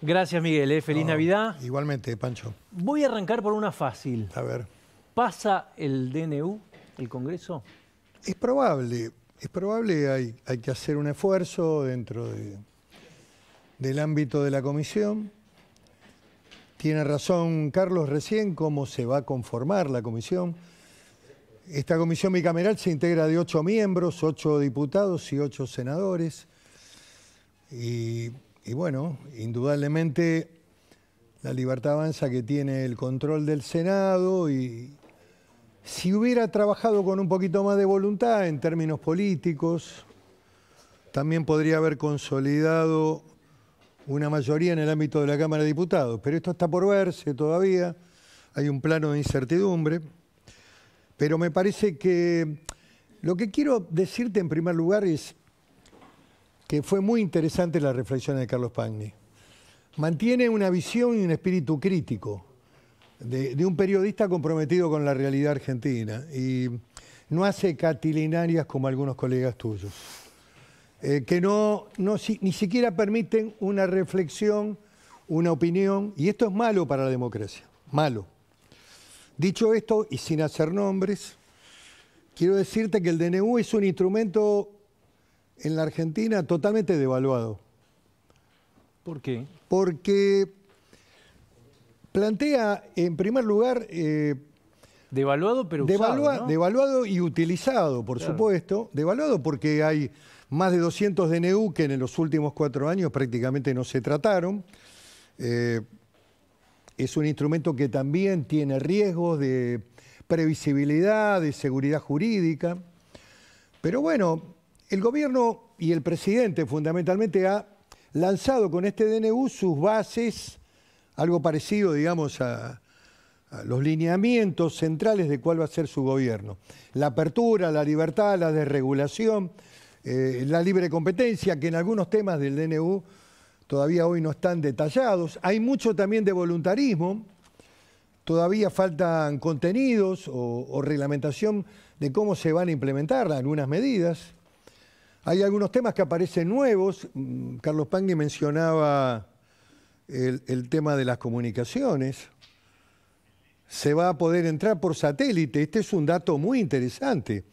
Gracias, Miguel. Feliz Navidad. Igualmente, Pancho. Voy a arrancar por una fácil. A ver. ¿Pasa el DNU, el Congreso? Es probable, hay que hacer un esfuerzo dentro del ámbito de la comisión. Tiene razón Carlos recién cómo se va a conformar la comisión. Esta comisión bicameral se integra de 8 miembros, 8 diputados y 8 senadores. Y bueno, indudablemente la Libertad Avanza, que tiene el control del Senado, y si hubiera trabajado con un poquito más de voluntad en términos políticos, también podría haber consolidado una mayoría en el ámbito de la Cámara de Diputados. Pero esto está por verse todavía, hay un plano de incertidumbre. Pero me parece que lo que quiero decirte en primer lugar es que fue muy interesante la reflexión de Carlos Pagni. Mantiene una visión y un espíritu crítico de un periodista comprometido con la realidad argentina y no hace catilinarias como algunos colegas tuyos, que ni siquiera permiten una reflexión, una opinión, y esto es malo para la democracia, malo. Dicho esto, y sin hacer nombres, quiero decirte que el DNU es un instrumento en la Argentina totalmente devaluado. ¿Por qué? Porque plantea, en primer lugar... devaluado pero usado, ¿no? Devaluado y utilizado, por supuesto. Devaluado porque hay más de 200 DNU que en los últimos 4 años prácticamente no se trataron. Es un instrumento que también tiene riesgos de previsibilidad, de seguridad jurídica. Pero bueno, el gobierno y el presidente fundamentalmente ha lanzado con este DNU sus bases, algo parecido, digamos, a los lineamientos centrales de cuál va a ser su gobierno. La apertura, la libertad, la desregulación, la libre competencia, que en algunos temas del DNU todavía hoy no están detallados. Hay mucho también de voluntarismo, todavía faltan contenidos o reglamentación de cómo se van a implementar algunas medidas. Hay algunos temas que aparecen nuevos. Carlos Pagni mencionaba el tema de las comunicaciones. Se va a poder entrar por satélite. Este es un dato muy interesante.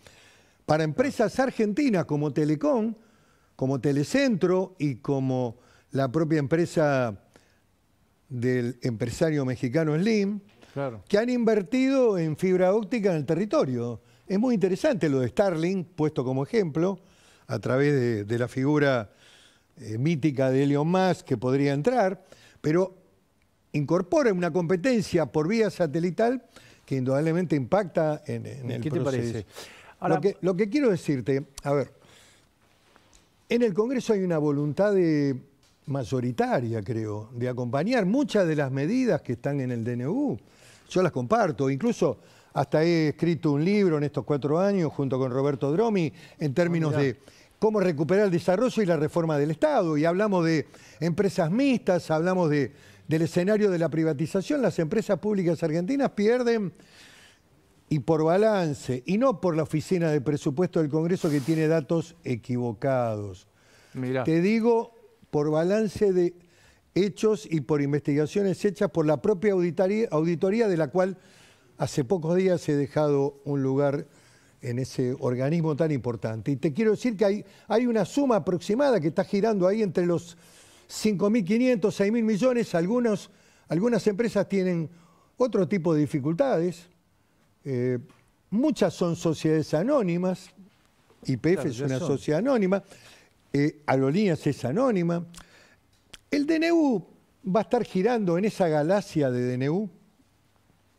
Para empresas argentinas como Telecom, como Telecentro y como la propia empresa del empresario mexicano Slim, que han invertido en fibra óptica en el territorio. Es muy interesante lo de Starlink, puesto como ejemplo, a través de la figura mítica de Elon Musk, que podría entrar, pero incorpora una competencia por vía satelital que indudablemente impacta en el proceso. ¿Qué te parece? Ahora, lo que quiero decirte, a ver, en el Congreso hay una voluntad mayoritaria, creo, de acompañar muchas de las medidas que están en el DNU. Yo las comparto, incluso hasta he escrito un libro en estos 4 años junto con Roberto Dromi en términos de cómo recuperar el desarrollo y la reforma del Estado. Y hablamos de empresas mixtas, hablamos del escenario de la privatización. Las empresas públicas argentinas pierden, y por balance, y no por la Oficina de Presupuesto del Congreso, que tiene datos equivocados. Mirá. Te digo, por balance de hechos y por investigaciones hechas por la propia auditoría, de la cual hace pocos días he dejado un lugar en ese organismo tan importante. Y te quiero decir que hay una suma aproximada que está girando ahí entre los 5.500, 6.000 millones. Algunas empresas tienen otro tipo de dificultades. Muchas son sociedades anónimas. YPF es una sociedad anónima. Aerolíneas es anónima. El DNU va a estar girando en esa galaxia de DNU,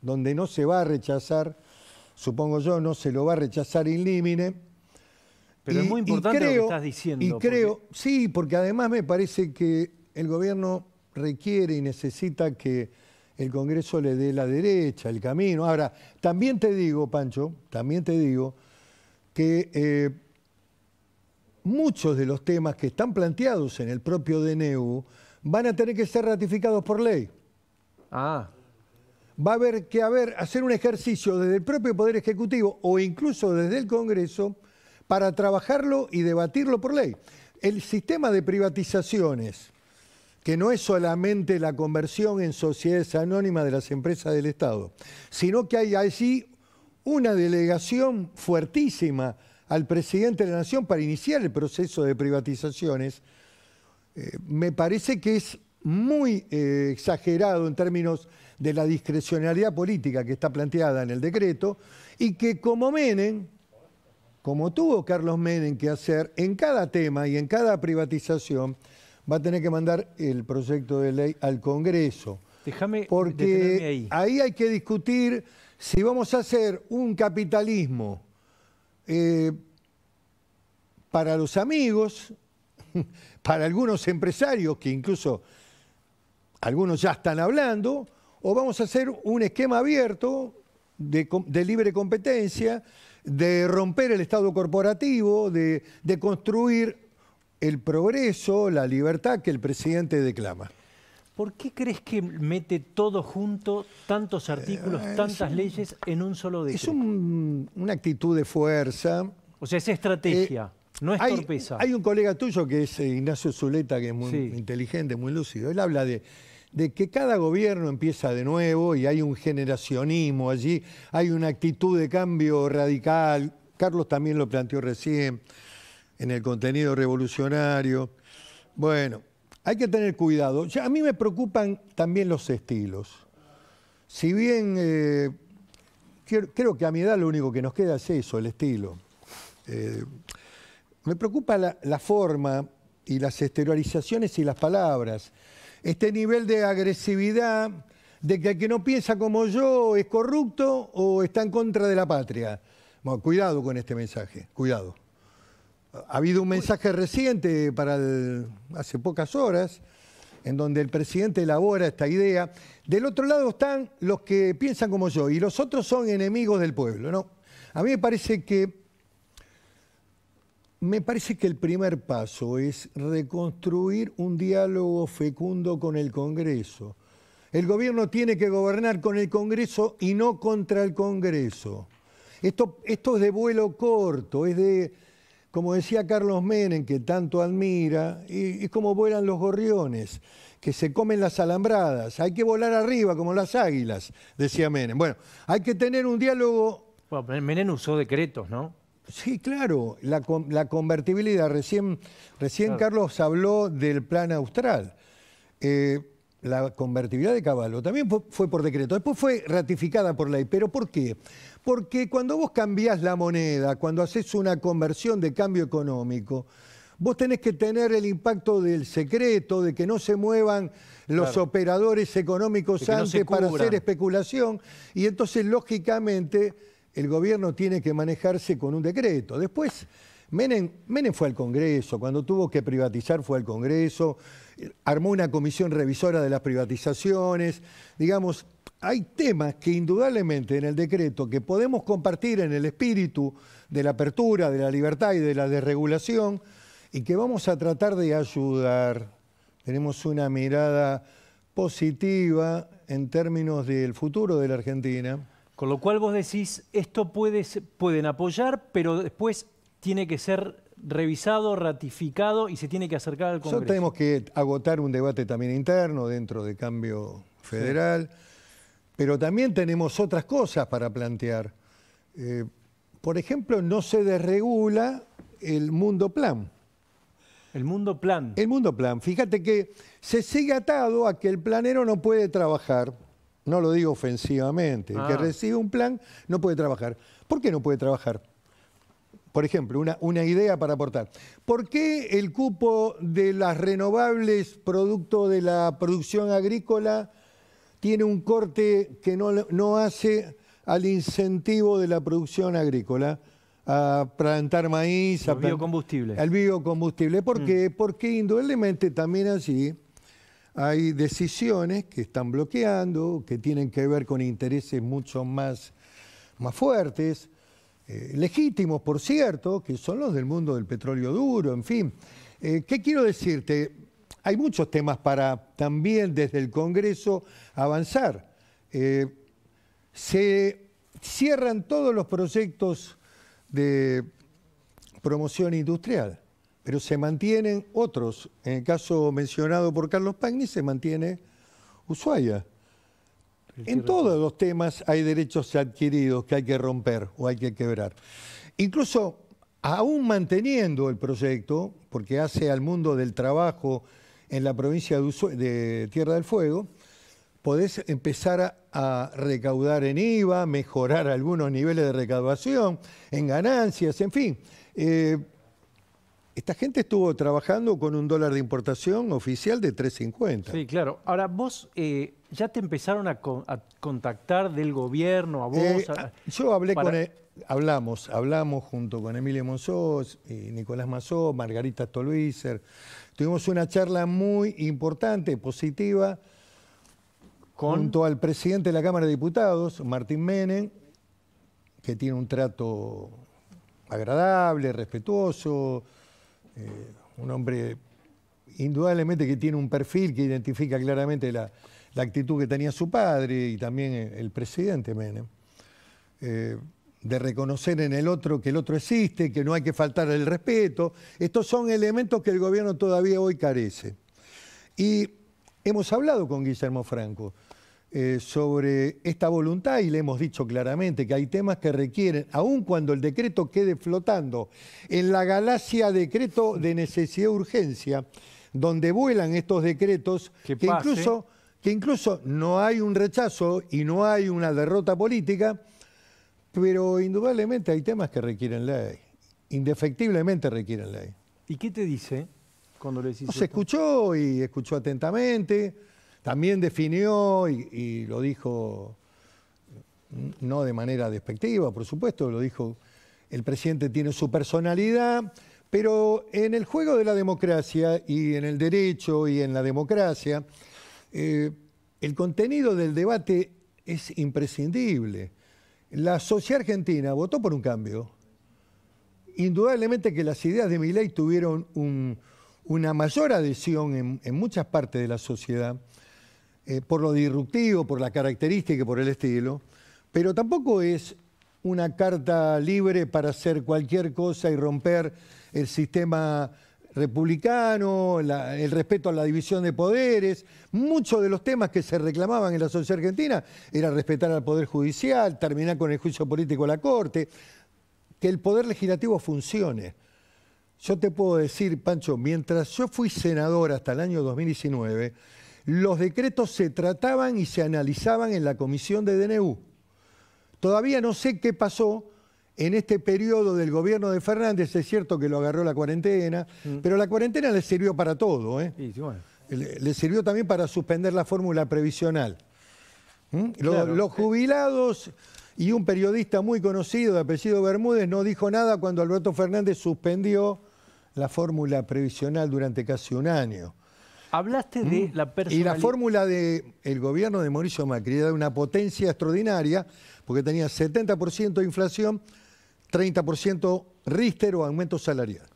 donde no se va a rechazar, supongo yo, no se lo va a rechazar in limine. Pero es muy importante lo que estás diciendo. Y creo, sí, porque además me parece que el gobierno requiere y necesita que el Congreso le dé la derecha, el camino. Ahora, también te digo, Pancho, también te digo que muchos de los temas que están planteados en el propio DNU van a tener que ser ratificados por ley. Va a haber que hacer un ejercicio desde el propio Poder Ejecutivo o incluso desde el Congreso para trabajarlo y debatirlo por ley. El sistema de privatizaciones que no es solamente la conversión en sociedades anónimas de las empresas del Estado, sino que hay allí una delegación fuertísima al presidente de la Nación para iniciar el proceso de privatizaciones, me parece que es muy exagerado en términos de la discrecionalidad política que está planteada en el decreto y que como Menem, como tuvo Carlos Menem que hacer en cada tema y en cada privatización, va a tener que mandar el proyecto de ley al Congreso. Déjame porque detenerme ahí hay que discutir si vamos a hacer un capitalismo para los amigos, para algunos empresarios, que incluso algunos ya están hablando, o vamos a hacer un esquema abierto de libre competencia, de romper el Estado corporativo, de construir el progreso, la libertad que el presidente declama. ¿Por qué crees que mete todo junto, tantos artículos, tantas leyes en un solo decreto? Es una actitud de fuerza. O sea, es estrategia, no es torpeza. Hay un colega tuyo que es Ignacio Zuleta, que es muy inteligente, muy lúcido. Él habla de que cada gobierno empieza de nuevo y hay un generacionismo allí, hay una actitud de cambio radical. Carlos también lo planteó recién en el contenido revolucionario. Bueno, hay que tener cuidado. A mí me preocupan también los estilos. Si bien creo que a mi edad lo único que nos queda es eso, el estilo. Me preocupa la forma y las exteriorizaciones y las palabras. Este nivel de agresividad de que el que no piensa como yo es corrupto o está en contra de la patria. Bueno, cuidado con este mensaje, cuidado. Ha habido un mensaje reciente hace pocas horas en donde el presidente elabora esta idea. Del otro lado están los que piensan como yo y los otros son enemigos del pueblo, ¿no? A mí me parece que el primer paso es reconstruir un diálogo fecundo con el Congreso. El gobierno tiene que gobernar con el Congreso y no contra el Congreso. Esto es de vuelo corto, es de, como decía Carlos Menem, que tanto admira, y es como vuelan los gorriones, que se comen las alambradas. Hay que volar arriba como las águilas, decía Menem. Bueno, hay que tener un diálogo... Bueno, Menem usó decretos, ¿no? Sí, claro, la convertibilidad. Recién claro. Carlos habló del plan austral. La convertibilidad de Cavallo también fue por decreto, después fue ratificada por ley. ¿Pero por qué? Porque cuando vos cambiás la moneda, cuando haces una conversión de cambio económico, vos tenés que tener el impacto del secreto, de que no se muevan los operadores económicos antes para hacer especulación, y entonces, lógicamente, el gobierno tiene que manejarse con un decreto. Después, Menem fue al Congreso, cuando tuvo que privatizar fue al Congreso, armó una comisión revisora de las privatizaciones. Digamos, hay temas que indudablemente en el decreto que podemos compartir en el espíritu de la apertura, de la libertad y de la desregulación, y que vamos a tratar de ayudar. Tenemos una mirada positiva en términos del futuro de la Argentina. Con lo cual vos decís, esto pueden apoyar, pero después tiene que ser revisado, ratificado y se tiene que acercar al Congreso. Nosotros tenemos que agotar un debate también interno dentro de Cambio Federal, pero también tenemos otras cosas para plantear. Por ejemplo, no se desregula el mundo plan. El mundo plan. El mundo plan. Fíjate que se sigue atado a que el planero no puede trabajar. No lo digo ofensivamente. El que recibe un plan no puede trabajar. ¿Por qué no puede trabajar? Por ejemplo, una idea para aportar. ¿Por qué el cupo de las renovables producto de la producción agrícola tiene un corte que no hace al incentivo de la producción agrícola? A plantar maíz, al biocombustible. Al biocombustible. ¿Por qué? Porque indudablemente también allí hay decisiones que están bloqueando, que tienen que ver con intereses mucho más fuertes, legítimos, por cierto, que son los del mundo del petróleo duro, en fin. ¿Qué quiero decirte? Hay muchos temas para también desde el Congreso avanzar. Se cierran todos los proyectos de promoción industrial. pero se mantienen otros. En el caso mencionado por Carlos Pagni se mantiene Ushuaia. En todos los temas hay derechos adquiridos que hay que romper o hay que quebrar. Incluso, aún manteniendo el proyecto, porque hace al mundo del trabajo en la provincia de Tierra del Fuego, podés empezar a recaudar en IVA, mejorar algunos niveles de recaudación, en ganancias, en fin. Esta gente estuvo trabajando con un dólar de importación oficial de 3.50. Sí, claro. Ahora, vos ya te empezaron a contactar del gobierno, a vos. Yo hablé con él, hablamos junto con Emilio Monzós, y Nicolás Mazó, Margarita Stolbizer. Tuvimos una charla muy importante, positiva, junto al presidente de la Cámara de Diputados, Martín Menem, que tiene un trato agradable, respetuoso, un hombre indudablemente que tiene un perfil que identifica claramente la actitud que tenía su padre y también el presidente Menem, de reconocer en el otro que el otro existe, que no hay que faltar el respeto. Estos son elementos que el gobierno todavía hoy carece. Y hemos hablado con Guillermo Franco sobre esta voluntad y le hemos dicho claramente que hay temas que requieren, aun cuando el decreto quede flotando en la galaxia decreto de necesidad de urgencia, donde vuelan estos decretos, que incluso no hay un rechazo y no hay una derrota política, pero indudablemente hay temas que requieren ley, indefectiblemente requieren ley. ¿Y qué te dice cuando le decís Se escuchó y escuchó atentamente. También definió, y lo dijo no de manera despectiva, por supuesto, lo dijo, el presidente tiene su personalidad, pero en el juego de la democracia y en el derecho y en la democracia, el contenido del debate es imprescindible. La sociedad argentina votó por un cambio. Indudablemente que las ideas de Milei tuvieron una mayor adhesión en muchas partes de la sociedad, por lo disruptivo, por la característica y por el estilo, pero tampoco es una carta libre para hacer cualquier cosa y romper el sistema republicano, el respeto a la división de poderes. Muchos de los temas que se reclamaban en la sociedad argentina era respetar al Poder Judicial, terminar con el juicio político de la Corte, que el Poder Legislativo funcione. Yo te puedo decir, Pancho, mientras yo fui senador hasta el año 2019, los decretos se trataban y se analizaban en la comisión de DNU. Todavía no sé qué pasó en este periodo del gobierno de Fernández. Es cierto que lo agarró la cuarentena, pero la cuarentena le sirvió para todo. Sí, bueno. Le sirvió también para suspender la fórmula previsional. Claro. Los jubilados y un periodista muy conocido de apellido Bermúdez no dijo nada cuando Alberto Fernández suspendió la fórmula previsional durante casi un año. Hablaste de la personalidad. Y la fórmula del gobierno de Mauricio Macri era de una potencia extraordinaria, porque tenía 70% de inflación, 30% Riester o aumento salarial.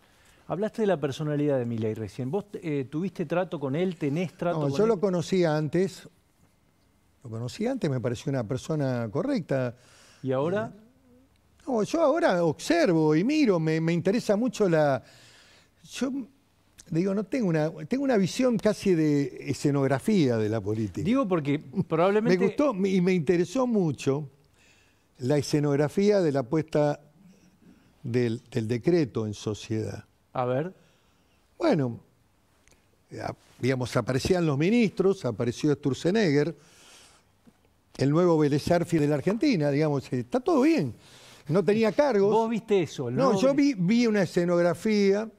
Hablaste de la personalidad de Milei recién. ¿Vos tuviste trato con él? ¿Tenés trato con él? Yo lo conocía antes. Me pareció una persona correcta. ¿Y ahora? No, yo ahora observo y miro, me interesa mucho Yo digo, tengo una visión casi de escenografía de la política. Digo porque probablemente... Me gustó y me interesó mucho la escenografía de la puesta del decreto en sociedad. A ver. Bueno, digamos, aparecían los ministros, apareció Sturzenegger, el nuevo Vélez Sarsfield de la Argentina, digamos, está todo bien. No tenía cargos. ¿Vos viste eso? No, yo vi una escenografía,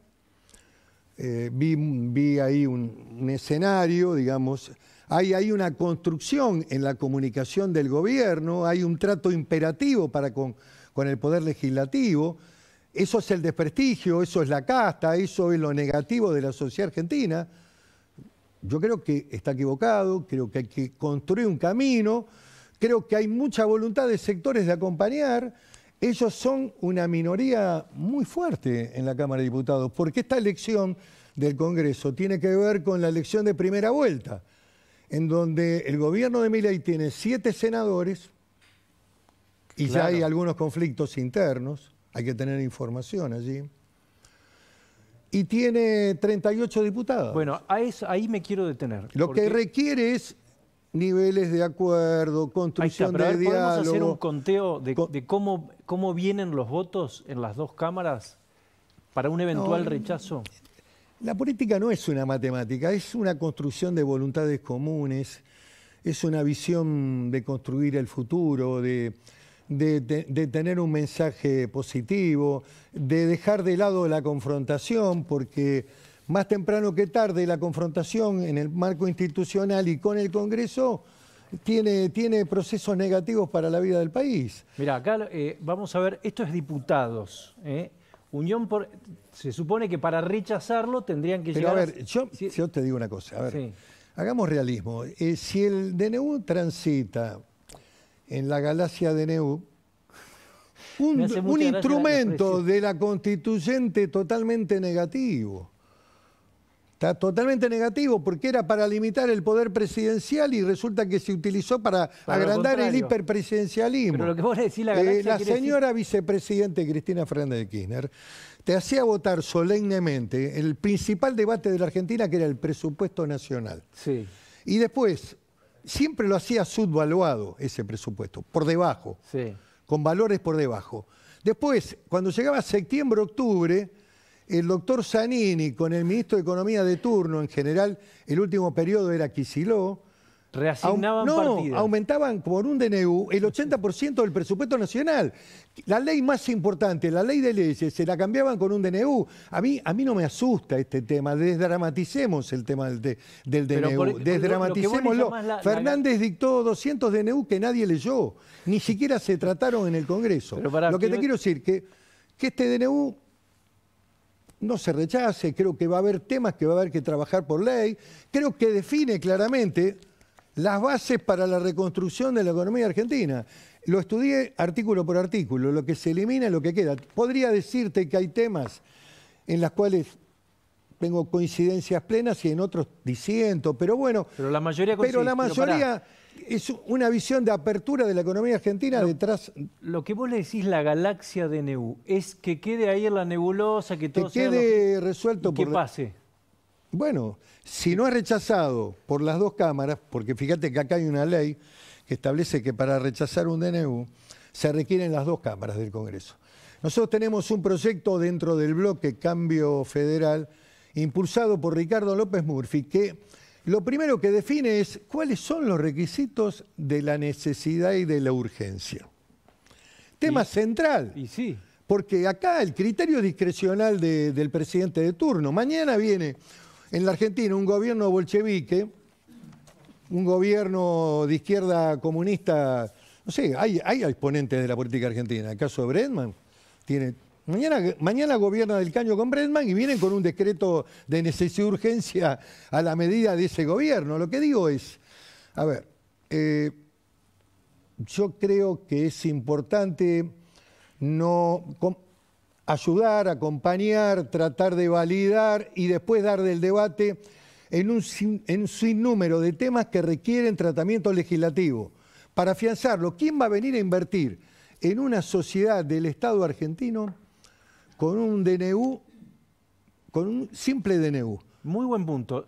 vi ahí un escenario, digamos. Hay una construcción en la comunicación del gobierno, hay un trato imperativo para con el Poder Legislativo. Eso es el desprestigio, eso es la casta, eso es lo negativo de la sociedad argentina. Yo creo que está equivocado, creo que hay que construir un camino, creo que hay mucha voluntad de sectores de acompañar. Ellos son una minoría muy fuerte en la Cámara de Diputados, porque esta elección del Congreso tiene que ver con la elección de primera vuelta, en donde el gobierno de Milei tiene 7 senadores y ya hay algunos conflictos internos, hay que tener información allí. y tiene 38 diputados. Bueno, ahí me quiero detener. Lo que requiere es niveles de acuerdo, construcción pero de diálogo. ¿podemos hacer un conteo de cómo vienen los votos en las dos cámaras para un eventual rechazo? La política no es una matemática, es una construcción de voluntades comunes, es una visión de construir el futuro, de tener un mensaje positivo, de dejar de lado la confrontación, porque más temprano que tarde la confrontación en el marco institucional y con el Congreso tiene procesos negativos para la vida del país. Mira, acá vamos a ver, esto es diputados. Se supone que para rechazarlo tendrían que llegar... Pero a ver, yo te digo una cosa, a ver, sí. Hagamos realismo. Si el DNU transita en la galaxia DNU, un instrumento de la constituyente totalmente negativo. Está totalmente negativo porque era para limitar el poder presidencial y resulta que se utilizó para agrandar el hiperpresidencialismo. Pero lo que vos decís, la señora vicepresidente Cristina Fernández de Kirchner te hacía votar solemnemente el principal debate de la Argentina, que era el presupuesto nacional. Sí. Y después, siempre lo hacía subvaluado ese presupuesto, por debajo, sí, con valores por debajo. Después, cuando llegaba septiembre, octubre, el doctor Zanini con el ministro de Economía de turno, en general el último periodo era Kicillof, reasignaban partidas. Aumentaban por un DNU el 80% del presupuesto nacional. La ley más importante, la ley de leyes, se la cambiaban con un DNU. A mí no me asusta este tema, desdramaticemos el tema del DNU, desdramaticémoslo. Fernández dictó 200 DNU que nadie leyó, ni siquiera se trataron en el Congreso. Lo que te quiero decir, que este DNU no se rechace, creo que va a haber temas que va a haber que trabajar por ley, creo que define claramente las bases para la reconstrucción de la economía argentina. Lo estudié artículo por artículo, lo que se elimina y lo que queda. Podría decirte que hay temas en los cuales tengo coincidencias plenas y en otros disiento, pero bueno. Pero la mayoría es una visión de apertura de la economía argentina detrás. Lo que vos le decís la galaxia DNU es que quede ahí en la nebulosa, que todo quede resuelto por... Que pase. Bueno, si no es rechazado por las dos cámaras, porque fíjate que acá hay una ley que establece que para rechazar un DNU se requieren las dos cámaras del Congreso. Nosotros tenemos un proyecto dentro del bloque Cambio Federal, impulsado por Ricardo López Murphy, que lo primero que define es cuáles son los requisitos de la necesidad y de la urgencia. Tema central. Y sí. Porque acá el criterio discrecional del presidente de turno. Mañana viene en la Argentina un gobierno bolchevique, un gobierno de izquierda comunista, no sé, hay exponentes de la política argentina. El caso de Bredman, mañana gobierna del Caño con Bredman y vienen con un decreto de necesidad y urgencia a la medida de ese gobierno. Lo que digo es, a ver, yo creo que es importante ayudar, acompañar, tratar de validar y después dar del debate en un sinnúmero de temas que requieren tratamiento legislativo. Para afianzarlo, ¿quién va a venir a invertir en una sociedad del Estado argentino con un DNU, con un simple DNU? Muy buen punto.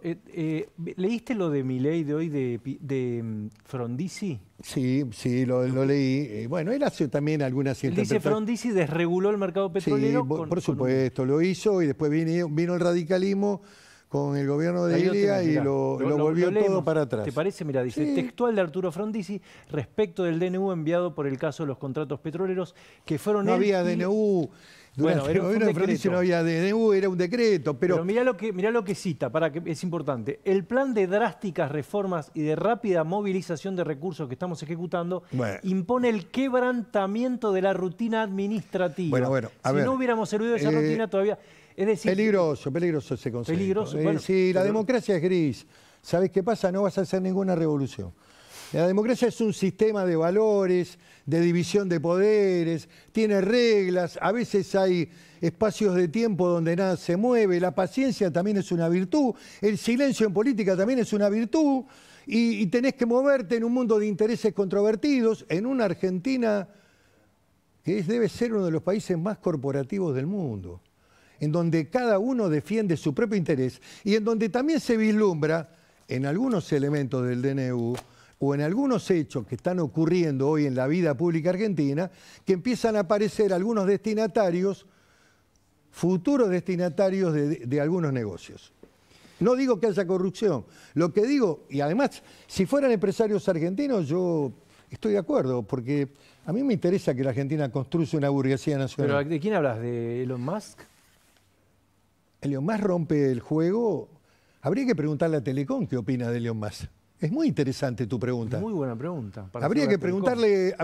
¿Leíste lo de Milei de hoy de Frondizi? Sí, lo leí. Bueno, él hace también algunas interpretaciones. Dice Frondizi desreguló el mercado petrolero. Sí, por supuesto, lo hizo y después vino el radicalismo con el gobierno de Ilia y lo volvió todo para atrás. ¿Te parece? Mira, dice, sí. Textual de Arturo Frondizi respecto del DNU enviado por el caso de los contratos petroleros que fueron... No había DNU. Durante el gobierno de Frondizi no había DNU, era un decreto. Pero mirá lo que cita, que es importante. El plan de drásticas reformas y de rápida movilización de recursos que estamos ejecutando impone el quebrantamiento de la rutina administrativa. Bueno, si no hubiéramos servido de esa rutina todavía... Es decir, peligroso ese concepto. Peligroso. Sí, la democracia es gris. ¿Sabes qué pasa? No vas a hacer ninguna revolución. La democracia es un sistema de valores, de división de poderes, tiene reglas, a veces hay espacios de tiempo donde nada se mueve, la paciencia también es una virtud, el silencio en política también es una virtud, y tenés que moverte en un mundo de intereses controvertidos, en una Argentina que debe ser uno de los países más corporativos del mundo. en donde cada uno defiende su propio interés y en donde también se vislumbra en algunos elementos del DNU o en algunos hechos que están ocurriendo hoy en la vida pública argentina, que empiezan a aparecer algunos destinatarios, futuros destinatarios de algunos negocios. No digo que haya corrupción, lo que digo, y además, si fueran empresarios argentinos, yo estoy de acuerdo, porque a mí me interesa que la Argentina construya una burguesía nacional. ¿Pero de quién hablas? ¿De Elon Musk? Elon Musk rompe el juego. Habría que preguntarle a Telecom qué opina de Elon Musk. Es muy interesante tu pregunta. Muy buena pregunta. Habría que preguntarle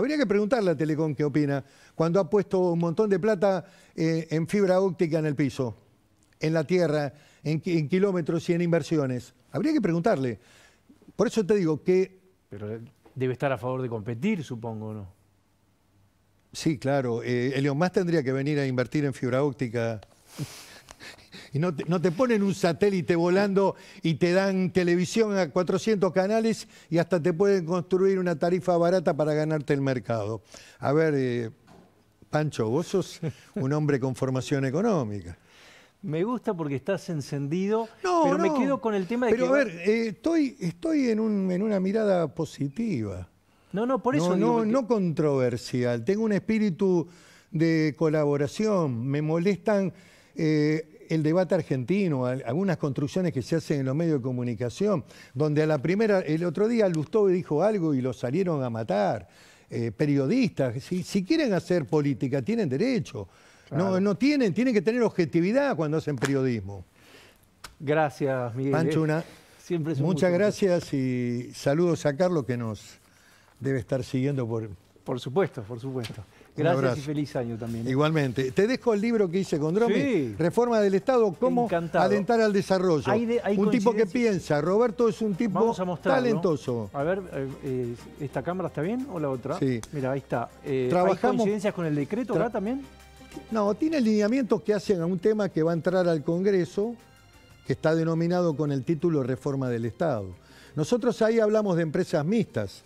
a Telecom qué opina cuando ha puesto un montón de plata en fibra óptica en el piso, en la tierra, en kilómetros y en inversiones. Habría que preguntarle. Por eso te digo que... Pero debe estar a favor de competir, supongo, ¿no? Sí, claro. Elon Musk tendría que venir a invertir en fibra óptica. Y no te ponen un satélite volando y te dan televisión a 400 canales y hasta te pueden construir una tarifa barata para ganarte el mercado. A ver, Pancho, vos sos un hombre con formación económica. Me gusta porque estás encendido, pero me quedo con el tema de pero a ver, estoy en una mirada positiva. Por eso no controversial. Tengo un espíritu de colaboración. Me molestan el debate argentino, algunas construcciones que se hacen en los medios de comunicación, donde a la primera, el otro día Lustó dijo algo y lo salieron a matar. Periodistas, si quieren hacer política, tienen derecho. Claro. No tienen que tener objetividad cuando hacen periodismo. Gracias, Miguel. Pancho, siempre muchas gracias y saludos a Carlos que nos debe estar siguiendo por... Por supuesto, por supuesto. Gracias y feliz año también. Igualmente. Te dejo el libro que hice con Dromi, sí. Reforma del Estado, cómo alentar al desarrollo. Hay un tipo que piensa. Roberto es un tipo talentoso. A ver, ¿esta cámara está bien o la otra? Sí. Mira, ahí está. Trabajamos... ¿Hay coincidencias con el decreto acá también? No, tiene lineamientos que hacen a un tema que va a entrar al Congreso, que está denominado con el título Reforma del Estado. Nosotros ahí hablamos de empresas mixtas.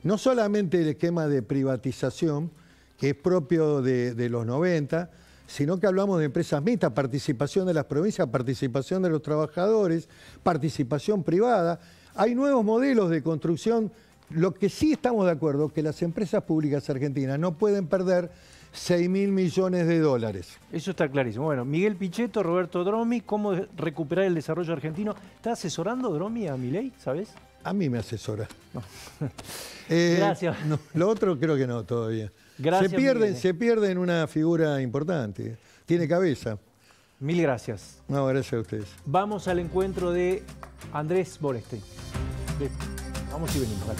No solamente el esquema de privatización, que es propio de los 90, sino que hablamos de empresas mixtas, participación de las provincias, participación de los trabajadores, participación privada. Hay nuevos modelos de construcción. Lo que sí estamos de acuerdo es que las empresas públicas argentinas no pueden perder 6.000 millones de dólares. Eso está clarísimo. Bueno, Miguel Pichetto, Roberto Dromi, ¿cómo recuperar el desarrollo argentino? ¿Está asesorando Dromi a Milei, sabes? A mí me asesora. No. Gracias. No, lo otro creo que no todavía. Gracias, se pierde en una figura importante. Tiene cabeza. Mil gracias. No, gracias a ustedes. Vamos al encuentro de Andrés Boreste. Vamos y venimos. Vale.